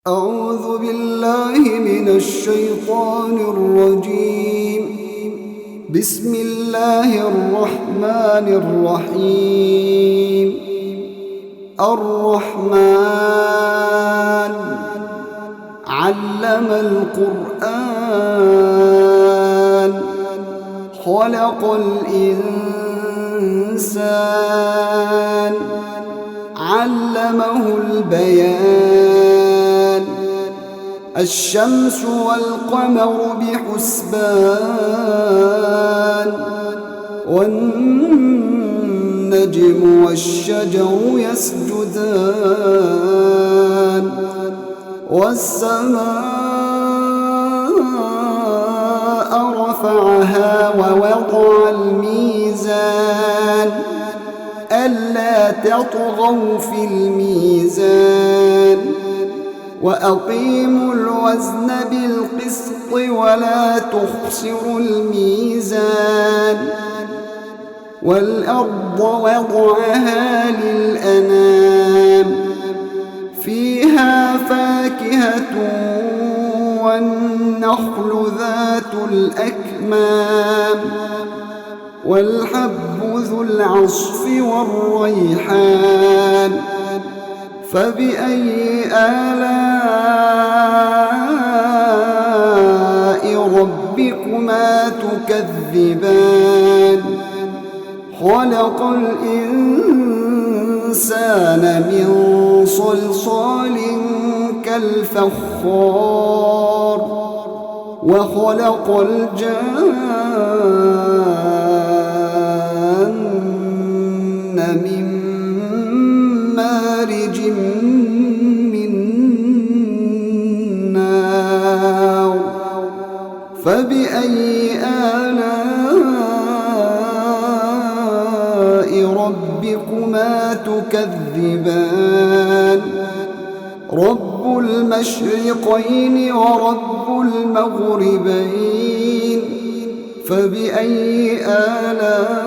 أعوذ بالله من الشيطان الرجيم. بسم الله الرحمن الرحيم. الرحمن علم القرآن خلق الإنسان علمه البيان الشمس والقمر بحسبان والنجم والشجر يسجدان والسماء رفعها ووضع الميزان ألا تطغوا في الميزان وأقيموا الوزن بالقسط ولا تخسروا الميزان والأرض وضعها للأنام فيها فاكهة والنخل ذات الأكمام والحب ذو العصف والريحان فبأي آلاء ربكما تكذبان خلق الإنسان من صلصال كالفخار وخلق الجان من مارج من نار فبأي آلاء ربكما تكذبان رب المشرقين ورب المغربين فبأي آلاء